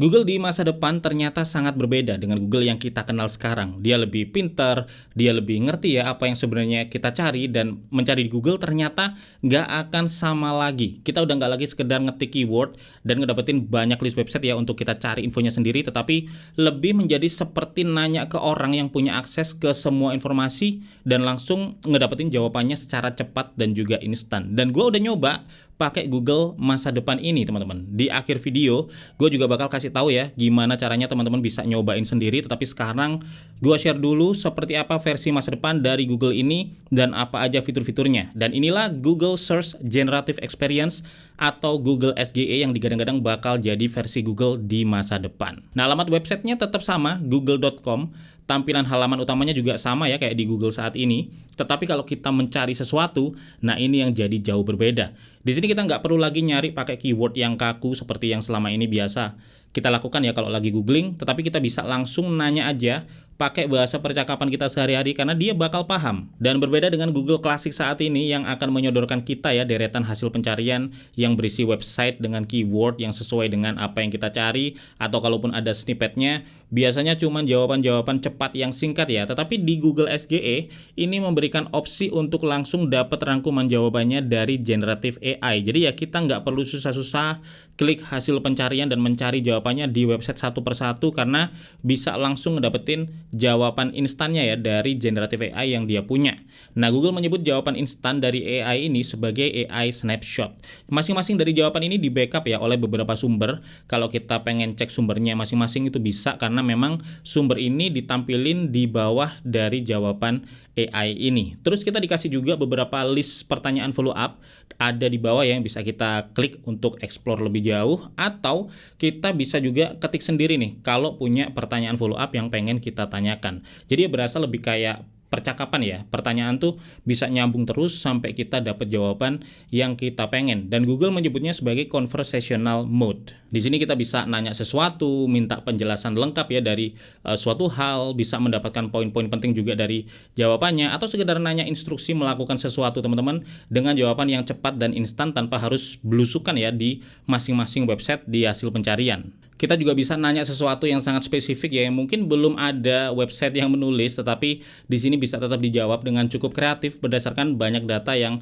Google di masa depan ternyata sangat berbeda dengan Google yang kita kenal sekarang. Dia lebih pintar, dia lebih ngerti ya apa yang sebenarnya kita cari, dan mencari di Google ternyata nggak akan sama lagi. Kita udah nggak lagi sekedar ngetik keyword dan ngedapetin banyak list website ya untuk kita cari infonya sendiri, tetapi lebih menjadi seperti nanya ke orang yang punya akses ke semua informasi dan langsung ngedapetin jawabannya secara cepat dan juga instan. Dan gue udah nyoba pakai Google masa depan ini, teman-teman. Di akhir video, gue juga bakal kasih tahu ya gimana caranya teman-teman bisa nyobain sendiri. Tetapi sekarang gue share dulu seperti apa versi masa depan dari Google ini dan apa aja fitur-fiturnya. Dan inilah Google Search Generative Experience atau Google SGE yang digadang-gadang bakal jadi versi Google di masa depan. Nah, alamat websitenya tetap sama, google.com. Tampilan halaman utamanya juga sama ya kayak di Google saat ini. Tetapi kalau kita mencari sesuatu, nah ini yang jadi jauh berbeda. Di sini kita nggak perlu lagi nyari pakai keyword yang kaku seperti yang selama ini biasa kita lakukan ya kalau lagi googling, tetapi kita bisa langsung nanya aja pakai bahasa percakapan kita sehari-hari karena dia bakal paham. Dan berbeda dengan Google Classic saat ini yang akan menyodorkan kita ya deretan hasil pencarian yang berisi website dengan keyword yang sesuai dengan apa yang kita cari, atau kalaupun ada snippetnya biasanya cuma jawaban-jawaban cepat yang singkat ya. Tetapi di Google SGE ini memberikan opsi untuk langsung dapat rangkuman jawabannya dari generative AI. Jadi ya kita nggak perlu susah-susah klik hasil pencarian dan mencari jawabannya di website satu persatu karena bisa langsung ngedapetin jawaban instannya ya dari generative AI yang dia punya. Nah, Google menyebut jawaban instan dari AI ini sebagai AI snapshot. Masing-masing dari jawaban ini di backup ya oleh beberapa sumber. Kalau kita pengen cek sumbernya masing-masing itu bisa karena memang sumber ini ditampilin di bawah dari jawaban AI ini. Terus kita dikasih juga beberapa list pertanyaan follow up ada di bawah ya yang bisa kita klik untuk explore lebih jauh, atau kita bisa juga ketik sendiri nih kalau punya pertanyaan follow up yang pengen kita tanyakan. Jadi berasa lebih kayak percakapan ya, pertanyaan tuh bisa nyambung terus sampai kita dapat jawaban yang kita pengen. Dan Google menyebutnya sebagai conversational mode. Di sini kita bisa nanya sesuatu, minta penjelasan lengkap ya dari suatu hal, bisa mendapatkan poin-poin penting juga dari jawabannya, atau sekedar nanya instruksi melakukan sesuatu teman-teman dengan jawaban yang cepat dan instan tanpa harus belusukan ya di masing-masing website di hasil pencarian. Kita juga bisa nanya sesuatu yang sangat spesifik ya, yang mungkin belum ada website yang menulis, tetapi di sini bisa tetap dijawab dengan cukup kreatif berdasarkan banyak data yang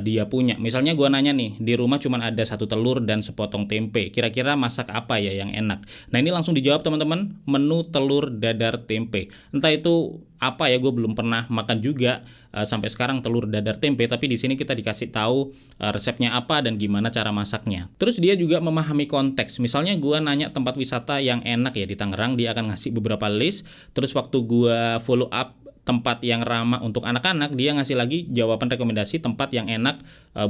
dia punya. Misalnya gua nanya nih, di rumah cuma ada 1 telur dan sepotong tempe. Kira-kira masak apa ya yang enak? Nah, ini langsung dijawab teman-teman, menu telur dadar tempe. Entah itu apa ya, gue belum pernah makan juga sampai sekarang telur dadar tempe, tapi di sini kita dikasih tahu resepnya apa dan gimana cara masaknya. Terus dia juga memahami konteks. Misalnya gue nanya tempat wisata yang enak ya di Tangerang, dia akan ngasih beberapa list. Terus waktu gue follow up tempat yang ramah untuk anak-anak, dia ngasih lagi jawaban rekomendasi tempat yang enak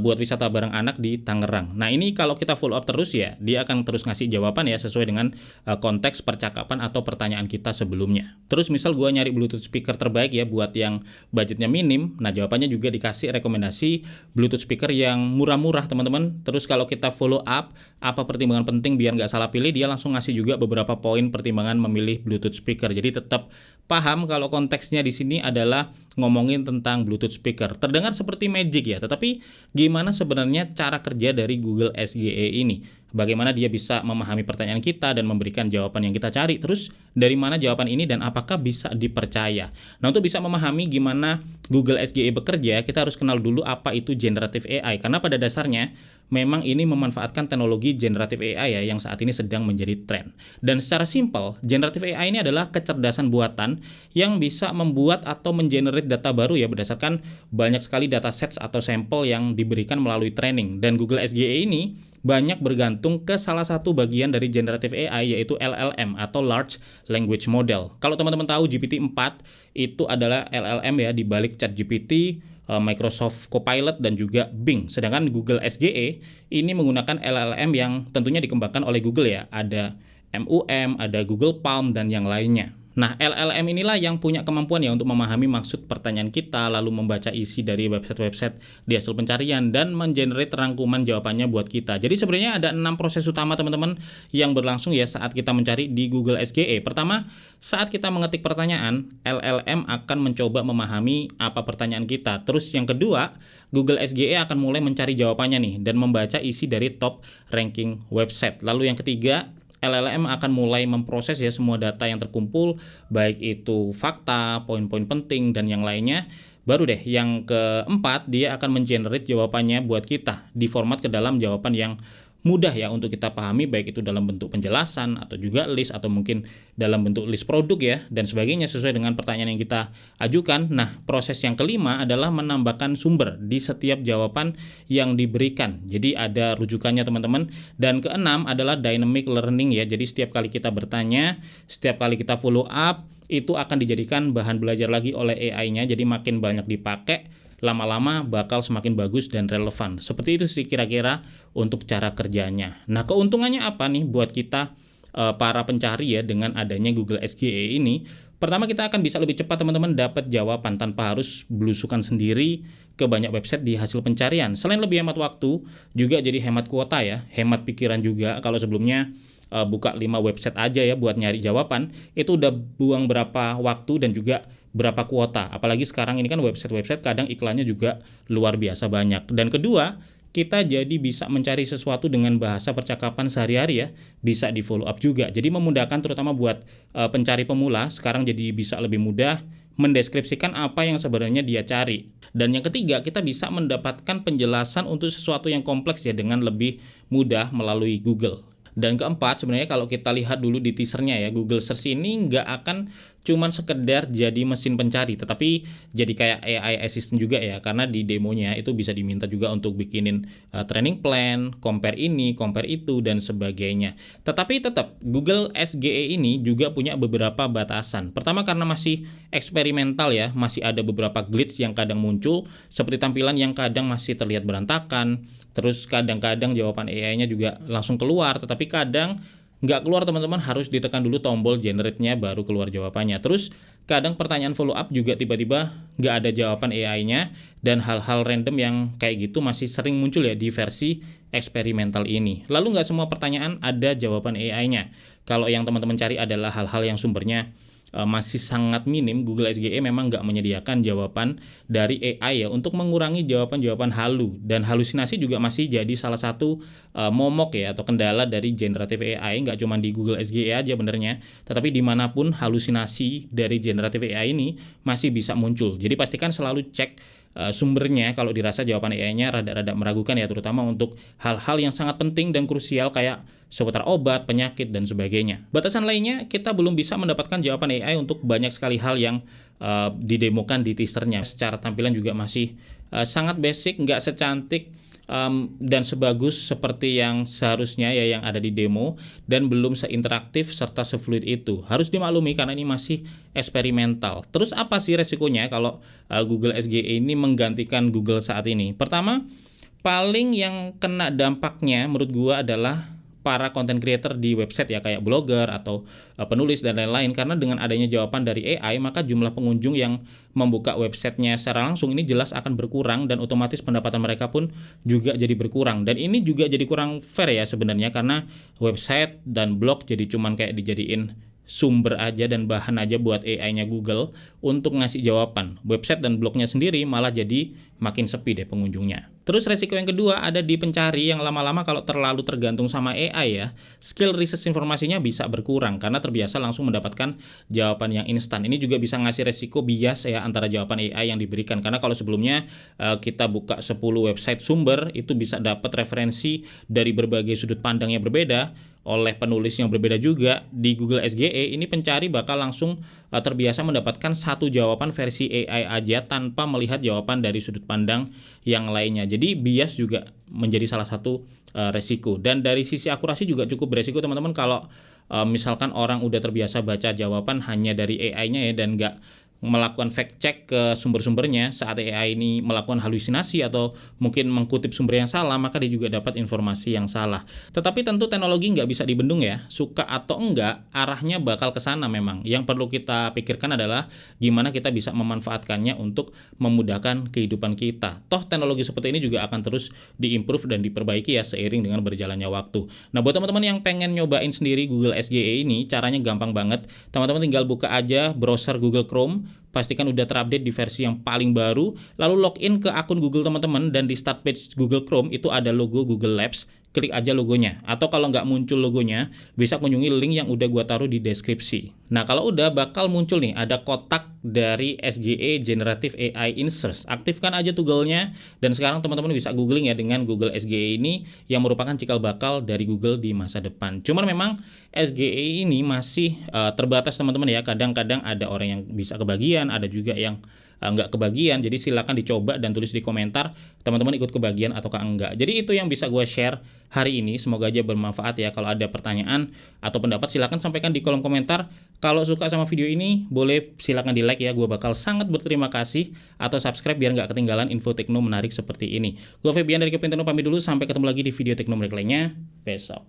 buat wisata bareng anak di Tangerang. Nah, ini kalau kita follow up terus ya, dia akan terus ngasih jawaban ya sesuai dengan konteks percakapan atau pertanyaan kita sebelumnya. Terus misal gue nyari Bluetooth speaker terbaik ya buat yang budgetnya minim, nah jawabannya juga dikasih rekomendasi Bluetooth speaker yang murah-murah teman-teman. Terus kalau kita follow up apa pertimbangan penting biar nggak salah pilih, dia langsung ngasih juga beberapa poin pertimbangan memilih Bluetooth speaker. Jadi tetap paham kalau konteksnya di sini adalah ngomongin tentang Bluetooth speaker. Terdengar seperti magic ya, tetapi gimana sebenarnya cara kerja dari Google SGE ini? Bagaimana dia bisa memahami pertanyaan kita dan memberikan jawaban yang kita cari? Terus dari mana jawaban ini dan apakah bisa dipercaya? Nah, untuk bisa memahami gimana Google SGE bekerja, kita harus kenal dulu apa itu generative AI. Karena pada dasarnya memang ini memanfaatkan teknologi generative AI ya yang saat ini sedang menjadi tren. Dan secara simpel, generative AI ini adalah kecerdasan buatan yang bisa membuat atau mengenerate data baru ya berdasarkan banyak sekali datasets atau sampel yang diberikan melalui training. Dan Google SGE ini banyak bergantung ke salah satu bagian dari generative AI yaitu LLM atau Large Language Model. Kalau teman-teman tahu GPT-4 itu adalah LLM ya di balik ChatGPT, Microsoft Copilot dan juga Bing. Sedangkan Google SGE ini menggunakan LLM yang tentunya dikembangkan oleh Google ya. Ada MUM, ada Google Palm dan yang lainnya. Nah, LLM inilah yang punya kemampuan ya untuk memahami maksud pertanyaan kita, lalu membaca isi dari website-website di hasil pencarian dan mengenerate rangkuman jawabannya buat kita. Jadi sebenarnya ada 6 proses utama teman-teman yang berlangsung ya saat kita mencari di Google SGE. Pertama, saat kita mengetik pertanyaan, LLM akan mencoba memahami apa pertanyaan kita. Terus yang kedua, Google SGE akan mulai mencari jawabannya nih dan membaca isi dari top ranking website. Lalu yang ketiga, LLM akan mulai memproses ya semua data yang terkumpul, baik itu fakta, poin-poin penting, dan yang lainnya. Baru deh yang keempat, dia akan mengenerate jawabannya buat kita di format ke dalam jawaban yang mudah ya untuk kita pahami, baik itu dalam bentuk penjelasan atau juga list atau mungkin dalam bentuk list produk ya dan sebagainya sesuai dengan pertanyaan yang kita ajukan. Nah, proses yang kelima adalah menambahkan sumber di setiap jawaban yang diberikan. Jadi ada rujukannya teman-teman. Dan keenam adalah dynamic learning ya. Jadi setiap kali kita bertanya, setiap kali kita follow up, itu akan dijadikan bahan belajar lagi oleh AI-nya. Jadi makin banyak dipakai, lama-lama bakal semakin bagus dan relevan. Seperti itu sih kira-kira untuk cara kerjanya. Nah, keuntungannya apa nih buat kita para pencari ya dengan adanya Google SGE ini? Pertama, kita akan bisa lebih cepat teman-teman dapat jawaban tanpa harus belusukan sendiri ke banyak website di hasil pencarian. Selain lebih hemat waktu, juga jadi hemat kuota ya, hemat pikiran juga. Kalau sebelumnya buka 5 website aja ya buat nyari jawaban, itu udah buang berapa waktu dan juga berapa kuota. Apalagi sekarang ini kan website-website kadang iklannya juga luar biasa banyak. Dan kedua, kita jadi bisa mencari sesuatu dengan bahasa percakapan sehari-hari ya, bisa di follow up juga. Jadi memudahkan terutama buat pencari pemula, sekarang jadi bisa lebih mudah mendeskripsikan apa yang sebenarnya dia cari. Dan yang ketiga, kita bisa mendapatkan penjelasan untuk sesuatu yang kompleks ya dengan lebih mudah melalui Google. Dan keempat, sebenarnya kalau kita lihat dulu di teasernya ya, Google Search ini nggak akan cuman sekedar jadi mesin pencari, tetapi jadi kayak AI assistant juga ya, karena di demonya itu bisa diminta juga untuk bikinin training plan, compare ini, compare itu, dan sebagainya. Tetapi tetap, Google SGE ini juga punya beberapa batasan. Pertama karena masih eksperimental ya, masih ada beberapa glitch yang kadang muncul, seperti tampilan yang kadang masih terlihat berantakan, terus kadang-kadang jawaban AI-nya juga langsung keluar, tetapi kadang nggak keluar teman-teman, harus ditekan dulu tombol generate-nya baru keluar jawabannya. Terus kadang pertanyaan follow up juga tiba-tiba nggak ada jawaban AI-nya, dan hal-hal random yang kayak gitu masih sering muncul ya di versi eksperimental ini. Lalu nggak semua pertanyaan ada jawaban AI-nya. Kalau yang teman-teman cari adalah hal-hal yang sumbernya masih sangat minim, Google SGE memang nggak menyediakan jawaban dari AI ya untuk mengurangi jawaban-jawaban halu, dan halusinasi juga masih jadi salah satu momok ya atau kendala dari generative AI. Nggak cuma di Google SGE aja benernya, tetapi dimanapun halusinasi dari generative AI ini masih bisa muncul. Jadi pastikan selalu cek sumbernya kalau dirasa jawaban AI-nya rada-rada meragukan ya, terutama untuk hal-hal yang sangat penting dan krusial kayak seputar obat, penyakit, dan sebagainya. Batasan lainnya, kita belum bisa mendapatkan jawaban AI untuk banyak sekali hal yang didemokan di teasernya. Secara tampilan juga masih sangat basic, nggak secantik dan sebagus seperti yang seharusnya ya yang ada di demo, dan belum seinteraktif serta sefluid itu. Harus dimaklumi karena ini masih eksperimental. Terus apa sih resikonya kalau Google SGE ini menggantikan Google saat ini? Pertama, paling yang kena dampaknya menurut gua adalah para content creator di website ya, kayak blogger atau penulis dan lain-lain, karena dengan adanya jawaban dari AI maka jumlah pengunjung yang membuka websitenya secara langsung ini jelas akan berkurang, dan otomatis pendapatan mereka pun juga jadi berkurang. Dan ini juga jadi kurang fair ya sebenarnya, karena website dan blog jadi cuman kayak dijadiin sumber aja dan bahan aja buat AI-nya Google untuk ngasih jawaban. Website dan blognya sendiri malah jadi makin sepi deh pengunjungnya. Terus resiko yang kedua ada di pencari yang lama-lama kalau terlalu tergantung sama AI ya, skill research informasinya bisa berkurang karena terbiasa langsung mendapatkan jawaban yang instan. Ini juga bisa ngasih resiko bias ya antara jawaban AI yang diberikan, karena kalau sebelumnya kita buka 10 website sumber itu bisa dapat referensi dari berbagai sudut pandang yang berbeda oleh penulis yang berbeda juga. Di Google SGE ini pencari bakal langsung terbiasa mendapatkan satu jawaban versi AI aja tanpa melihat jawaban dari sudut pandang yang lainnya. Jadi bias juga menjadi salah satu resiko. Dan dari sisi akurasi juga cukup beresiko teman-teman kalau misalkan orang udah terbiasa baca jawaban hanya dari AI-nya ya, dan nggak melakukan fact check ke sumber-sumbernya saat AI ini melakukan halusinasi atau mungkin mengkutip sumber yang salah, maka dia juga dapat informasi yang salah. Tetapi tentu teknologi nggak bisa dibendung ya, suka atau enggak arahnya bakal ke sana memang. Yang perlu kita pikirkan adalah gimana kita bisa memanfaatkannya untuk memudahkan kehidupan kita. Toh teknologi seperti ini juga akan terus diimprove dan diperbaiki ya seiring dengan berjalannya waktu. Nah, buat teman-teman yang pengen nyobain sendiri Google SGE ini, caranya gampang banget. Teman-teman tinggal buka aja browser Google Chrome, pastikan udah terupdate di versi yang paling baru, lalu login ke akun Google teman-teman, dan di start page Google Chrome itu ada logo Google Labs. klik aja logonya. Atau kalau nggak muncul logonya, bisa kunjungi link yang udah gua taruh di deskripsi. Nah, kalau udah bakal muncul nih, ada kotak dari SGE Generative AI Insert. Aktifkan aja toggle-nya, dan sekarang teman-teman bisa googling ya dengan Google SGE ini yang merupakan cikal bakal dari Google di masa depan. Cuman memang SGE ini masih terbatas teman-teman ya. Kadang-kadang ada orang yang bisa kebagian, ada juga yang nggak kebagian. Jadi silakan dicoba dan tulis di komentar teman-teman ikut kebagian ataukah enggak. Jadi itu yang bisa gue share hari ini, semoga aja bermanfaat ya. Kalau ada pertanyaan atau pendapat silakan sampaikan di kolom komentar. Kalau suka sama video ini boleh silakan di like ya, gue bakal sangat berterima kasih. Atau subscribe biar nggak ketinggalan info tekno menarik seperti ini. Gue Febian dari Kepinteno pamit dulu, sampai ketemu lagi di video tekno menarik lainnya besok.